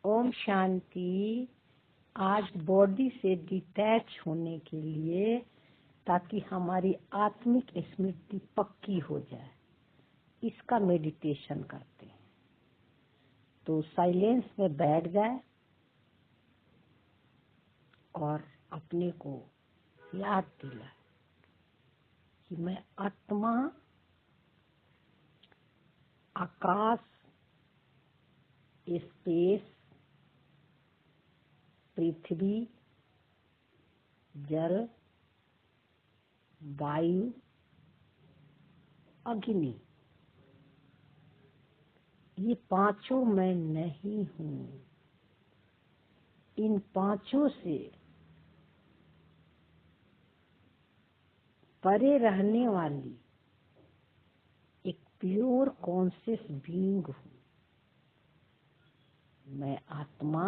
ओम शांति। आज बॉडी से डिटैच होने के लिए, ताकि हमारी आत्मिक स्मृति पक्की हो जाए, इसका मेडिटेशन करते हैं। तो साइलेंस में बैठ जाए और अपने को याद दिलाए कि मैं आत्मा, आकाश, स्पेस, पृथ्वी, जल, वायु, अग्नि, ये पांचों मैं नहीं हूँ। इन पांचों से परे रहने वाली एक प्योर कॉन्शियस बीइंग हूँ। मैं आत्मा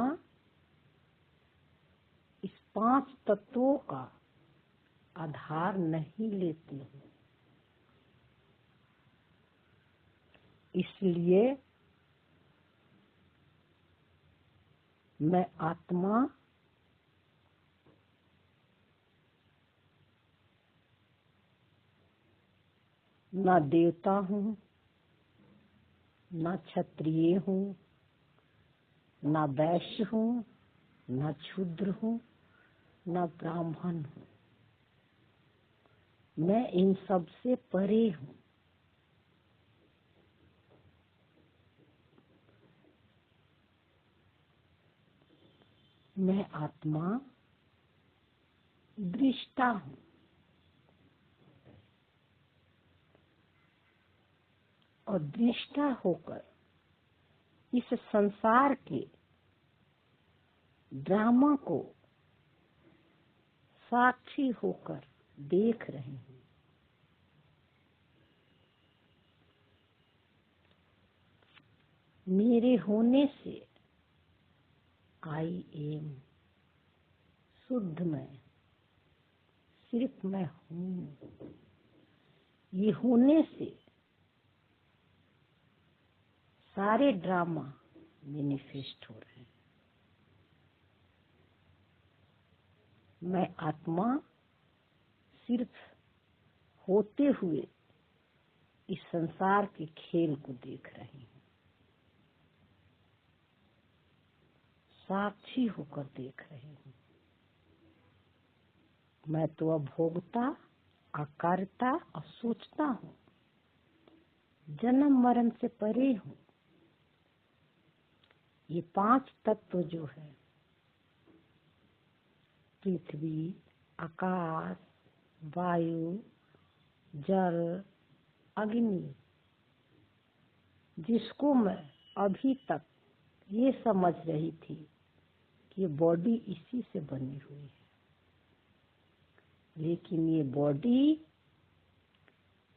इस पांच तत्वों का आधार नहीं लेती हूँ, इसलिए मैं आत्मा ना देवता हूँ, ना क्षत्रिय हूँ, ना वैश्य हूँ, ना शूद्र हूँ, ना ब्राह्मण हूँ। मैं इन सब से परे हूँ। मैं आत्मा दृष्टा हूँ। और दृष्टा होकर इस संसार के ड्रामा को साक्षी होकर देख रहे हैं। मेरे होने से आई एम शुद्ध मैं, सिर्फ मैं हूँ। ये होने से सारे ड्रामा मैनिफेस्ट हो रहे हैं। मैं आत्मा सिर्फ होते हुए इस संसार के खेल को देख रही हूँ, साक्षी होकर देख रही हूँ। मैं तो अभोक्ता, अकर्ता और सोचता हूँ, जन्म मरण से परे हूँ। ये पांच तत्व जो है, पृथ्वी, आकाश, वायु, जल, अग्नि, जिसको मैं अभी तक ये समझ रही थी कि ये बॉडी इसी से बनी हुई है, लेकिन ये बॉडी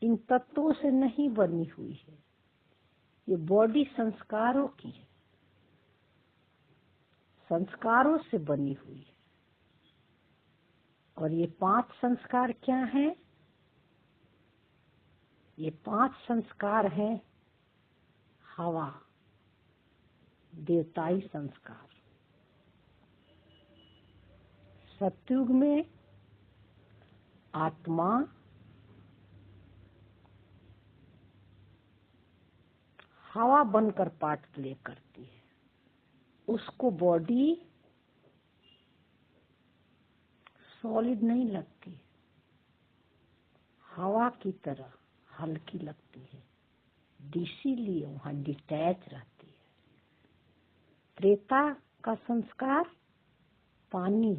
इन तत्वों से नहीं बनी हुई है। ये बॉडी संस्कारों की है, संस्कारों से बनी हुई है। और ये पांच संस्कार क्या हैं? ये पांच संस्कार हैं हवा, देवताई संस्कार। सतयुग में आत्मा हवा बनकर पार्ट प्ले करती है। उसको बॉडी सॉलिड नहीं लगती, हवा की तरह हल्की लगती है, इसीलिए वहां डिटैच रहती है। त्रेता का संस्कार पानी,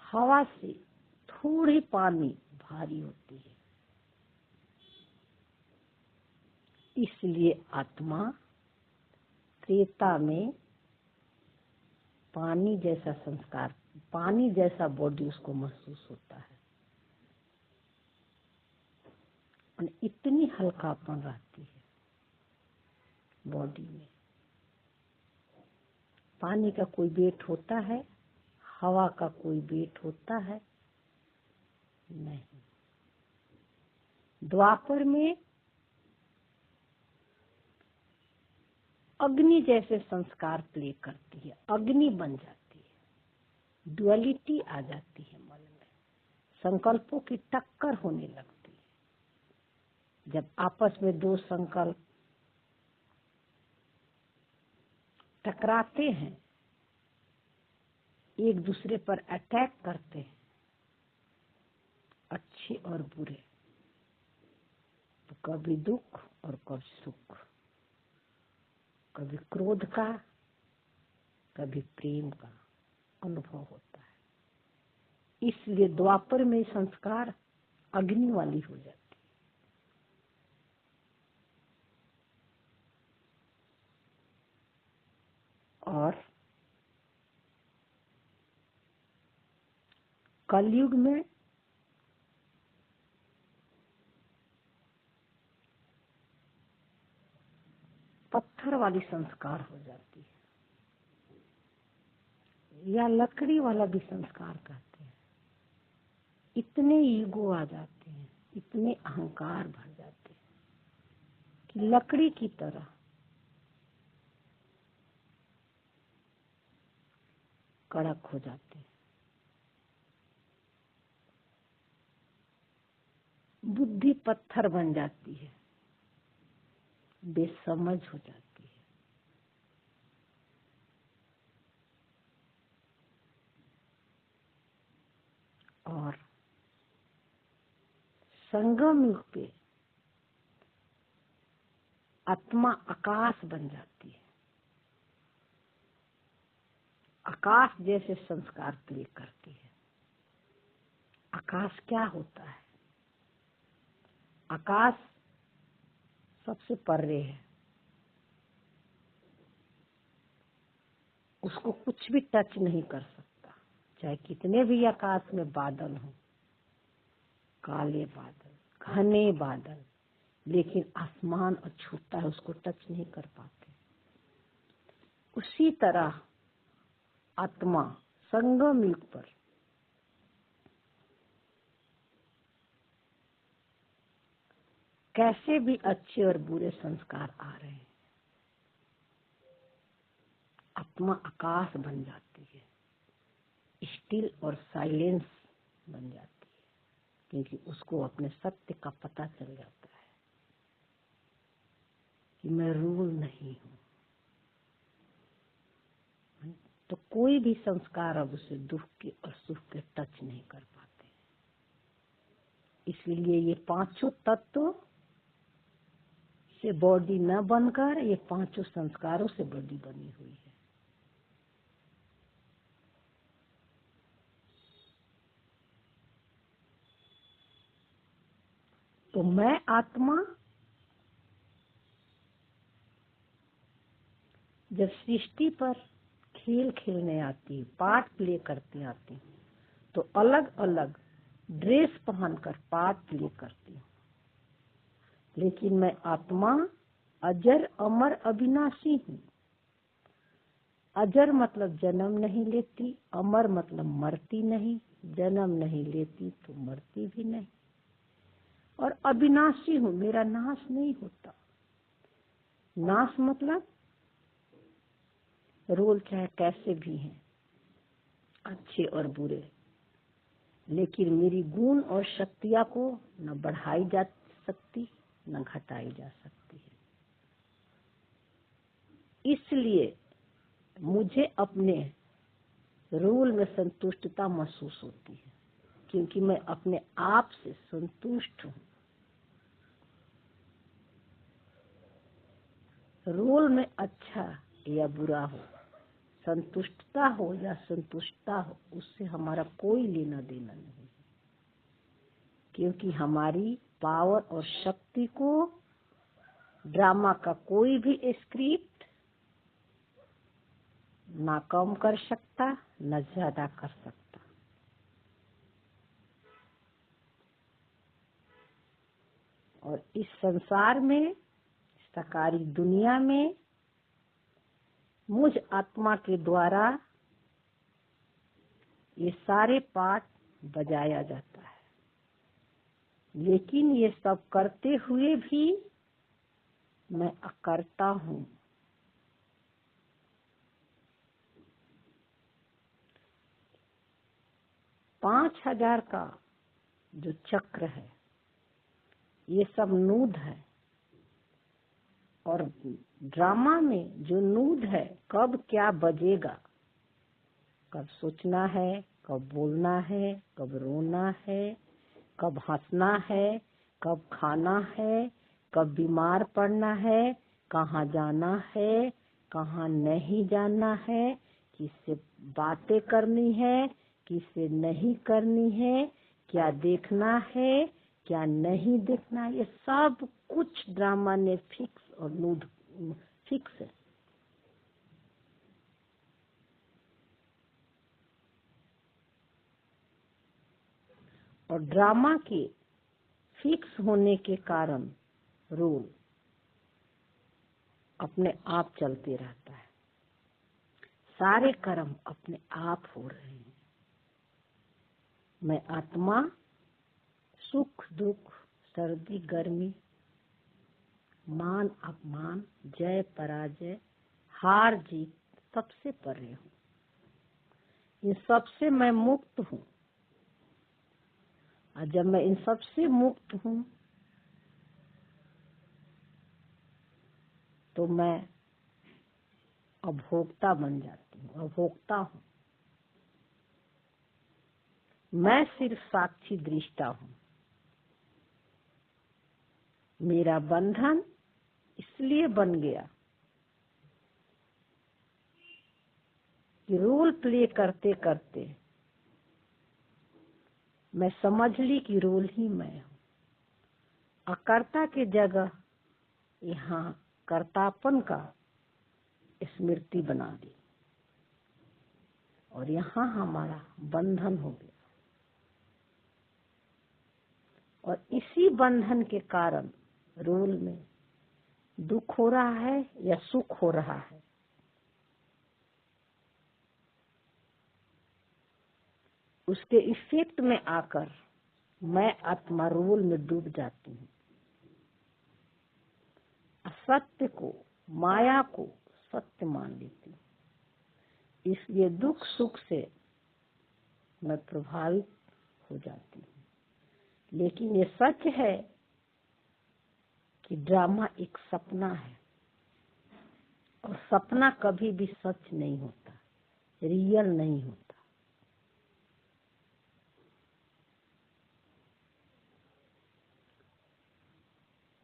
हवा से थोड़ी पानी भारी होती है, इसलिए आत्मा त्रेता में पानी जैसा संस्कार, पानी जैसा बॉडी उसको महसूस होता है और इतनी हल्कापन रहती है बॉडी में। पानी का कोई वेट होता है, हवा का कोई वेट होता है नहीं। द्वापर में अग्नि जैसे संस्कार प्ले करती है, अग्नि बन जाती है, डुअलिटी आ जाती है मन में, संकल्पों की टक्कर होने लगती है। जब आपस में दो संकल्प टकराते हैं, एक दूसरे पर अटैक करते हैं, अच्छे और बुरे, तो कभी दुख और कभी सुख, कभी क्रोध का, कभी प्रेम का अनुभव होता है। इसलिए द्वापर में संस्कार अग्नि वाली हो जाती है। और कलयुग में पत्थर वाली संस्कार हो जाती है, या लकड़ी वाला भी संस्कार कहते हैं। इतने ईगो आ जाते हैं, इतने अहंकार भर जाते हैं कि लकड़ी की तरह कड़क हो जाते हैं। बुद्धि पत्थर बन जाती है, बेसमझ हो जाती है। और संगम युग पे आत्मा आकाश बन जाती है, आकाश जैसे संस्कार प्ले करती है। आकाश क्या होता है? आकाश सबसे परे है, उसको कुछ भी टच नहीं कर सकता, चाहे कितने भी आकाश में बादल हो, काले बादल, घने बादल, लेकिन आसमान अछूता है, उसको टच नहीं कर पाते। उसी तरह आत्मा संगम युग पर कैसे भी अच्छे और बुरे संस्कार आ रहे हैं, आत्मा आकाश बन जाती है, स्टिल और साइलेंस बन जाती है, क्योंकि उसको अपने सत्य का पता चल जाता है कि मैं रूल नहीं हूं। तो कोई भी संस्कार अब उसे दुख के और सुख के टच नहीं कर पाते। इसलिए ये पांचों तत्व से बॉडी न बनकर ये पांचों संस्कारों से बॉडी बनी हुई है। तो मैं आत्मा जब सृष्टि पर खेल खेलने आती है, पार्ट प्ले करती आती हूँ, तो अलग अलग ड्रेस पहनकर पार्ट प्ले करती हूँ। लेकिन मैं आत्मा अजर अमर अविनाशी हूँ। अजर मतलब जन्म नहीं लेती, अमर मतलब मरती नहीं, जन्म नहीं लेती तो मरती भी नहीं, और अविनाशी हूँ, मेरा नाश नहीं होता। नाश मतलब रोल चाहे कैसे भी हैं, अच्छे और बुरे, लेकिन मेरी गुण और शक्तियां को न बढ़ाई जा सकती न घटाई जा सकती है। इसलिए मुझे अपने रोल में संतुष्टता महसूस होती है, क्योंकि मैं अपने आप से संतुष्ट हूँ। रोल में अच्छा या बुरा हो, संतुष्टता हो या संतुष्टता हो, उससे हमारा कोई लेना देना नहीं, क्योंकि हमारी पावर और शक्ति को ड्रामा का कोई भी स्क्रिप्ट ना कम कर सकता न ज्यादा कर सकता। और इस संसार में, साकारी दुनिया में मुझ आत्मा के द्वारा ये सारे पाठ बजाया जाता है। लेकिन ये सब करते हुए भी मैं अकर्ता हूँ, 5000 का जो चक्र है ये सब नूद है। और ड्रामा में जो नूद है, कब क्या बजेगा, कब सोचना है, कब बोलना है, कब रोना है, कब हंसना है, कब खाना है, कब बीमार पड़ना है, कहाँ जाना है, कहाँ नहीं जाना है, किससे बातें करनी है, किससे नहीं करनी है, क्या देखना है, क्या नहीं देखना, ये सब कुछ ड्रामा ने फिक्स और नूड फिक्स है। और ड्रामा के फिक्स होने के कारण रोल अपने आप चलते रहता है, सारे कर्म अपने आप हो रहे हैं। मैं आत्मा सुख दुख, सर्दी गर्मी, मान अपमान, जय पराजय, हार जीत सबसे परे हूँ। इन सबसे मैं मुक्त हूँ। और जब मैं इन सबसे मुक्त हूँ तो मैं अभोक्ता बन जाती हूँ, अभोक्ता हूँ। मैं सिर्फ साक्षी दृष्टा हूँ। मेरा बंधन इसलिए बन गया कि रोल प्ले करते करते मैं समझ ली कि रोल ही मैं हूँ। अकर्ता के जगह यहाँ कर्तापन का स्मृति बना दी और यहाँ हमारा बंधन हो गया। और इसी बंधन के कारण रोल में दुख हो रहा है या सुख हो रहा है, उसके इफेक्ट में आकर मैं आत्मा रोल में डूब जाती हूँ। असत्य को, माया को सत्य मान लेती हूँ। इसलिए दुख सुख से मैं प्रभावित हो जाती हूँ। लेकिन ये सच है कि ड्रामा एक सपना है और सपना कभी भी सच नहीं होता, रियल नहीं होता।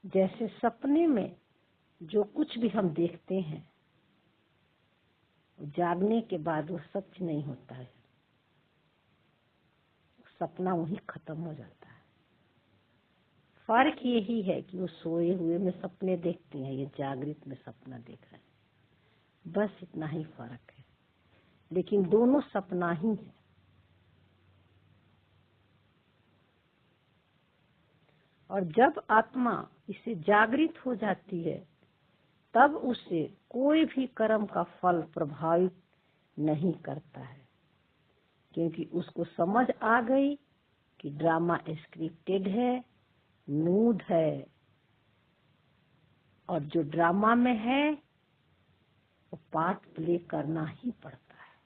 जैसे सपने में जो कुछ भी हम देखते हैं जागने के बाद वो सच नहीं होता है, सपना वहीं खत्म हो जाता है। फर्क यही है कि वो सोए हुए में सपने देखते हैं, ये जागृत में सपना देख रहे हैं, बस इतना ही फर्क है। लेकिन दोनों सपना ही है। और जब आत्मा इसे जागृत हो जाती है तब उसे कोई भी कर्म का फल प्रभावित नहीं करता है, क्योंकि उसको समझ आ गई कि ड्रामा स्क्रिप्टेड है, नूड है, और जो ड्रामा में है वो पार्ट प्ले करना ही पड़ता है।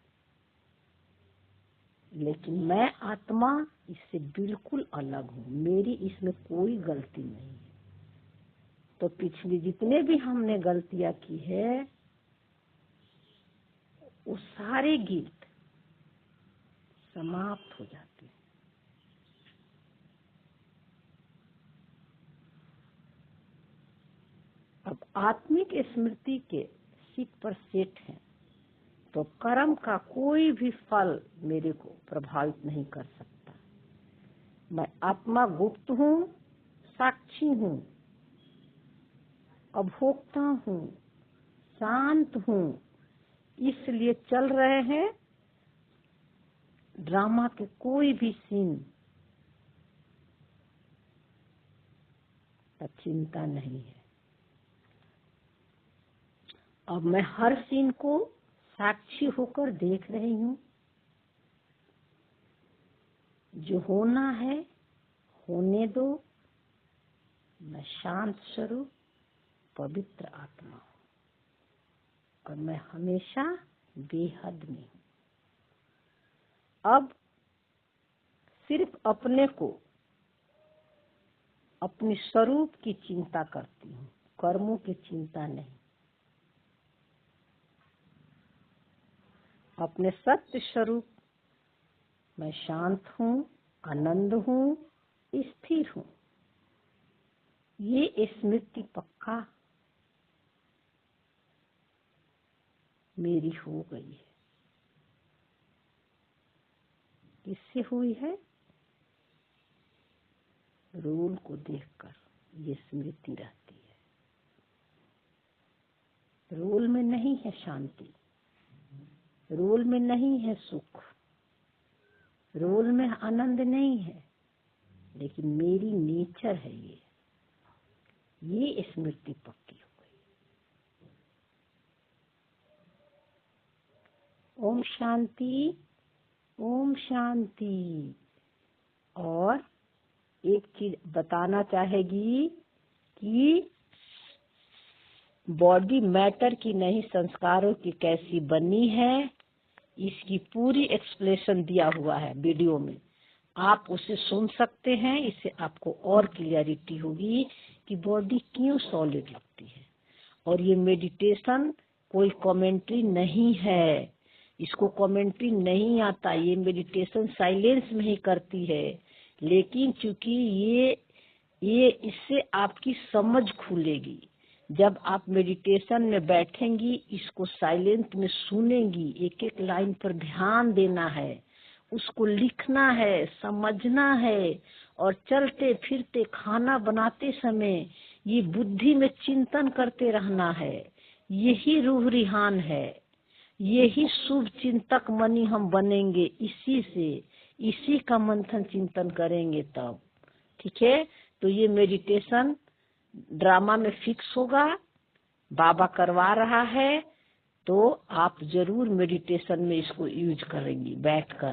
लेकिन मैं आत्मा इससे बिल्कुल अलग हूँ, मेरी इसमें कोई गलती नहीं है। तो पिछली जितने भी हमने गलतियां की है वो सारे गिल्ट समाप्त हो जाते हैं। अब आत्मिक स्मृति के सीट पर सेट है तो कर्म का कोई भी फल मेरे को प्रभावित नहीं कर सकता। मैं आत्मा गुप्त हूँ, साक्षी हूँ, अभोक्ता हूँ, शांत हूँ, इसलिए चल रहे हैं। ड्रामा के कोई भी सीन का चिंता नहीं है। अब मैं हर सीन को साक्षी होकर देख रही हूँ। जो होना है होने दो। मैं शांत स्वरूप पवित्र आत्मा हूँ और मैं हमेशा बेहद में हूँ। अब सिर्फ अपने को, अपने स्वरूप की चिंता करती हूँ, कर्मों की चिंता नहीं। अपने सत्य स्वरूप मैं शांत हूँ, आनंद हूँ, स्थिर हूँ। ये स्मृति पक्का मेरी हो गई है। किससे हुई है? रोल को देखकर ये स्मृति रहती है। रोल में नहीं है शांति, रोल में नहीं है सुख, रोल में आनंद नहीं है, लेकिन मेरी नेचर है ये स्मृति पक्की हो गई। ओम शांति, ओम शांति। और एक चीज बताना चाहेगी कि बॉडी मैटर की नहीं, संस्कारों की कैसी बनी है, इसकी पूरी एक्सप्लेनेशन दिया हुआ है वीडियो में। आप उसे सुन सकते हैं। इससे आपको और क्लियरिटी होगी कि बॉडी क्यों सॉलिड लगती है। और ये मेडिटेशन कोई कमेंट्री नहीं है, इसको कमेंट्री नहीं आता। ये मेडिटेशन साइलेंस में ही करती है, लेकिन चूंकि ये इससे आपकी समझ खुलेगी। जब आप मेडिटेशन में बैठेंगी, इसको साइलेंट में सुनेंगी, एक एक लाइन पर ध्यान देना है, उसको लिखना है, समझना है, और चलते फिरते खाना बनाते समय ये बुद्धि में चिंतन करते रहना है। यही रूह रिहान है, यही शुभ चिंतक मनी हम बनेंगे। इसी से, इसी का मंथन चिंतन करेंगे तब। ठीक है, तो ये मेडिटेशन ड्रामा में फिक्स होगा, बाबा करवा रहा है, तो आप जरूर मेडिटेशन में इसको यूज करेंगी बैठकर।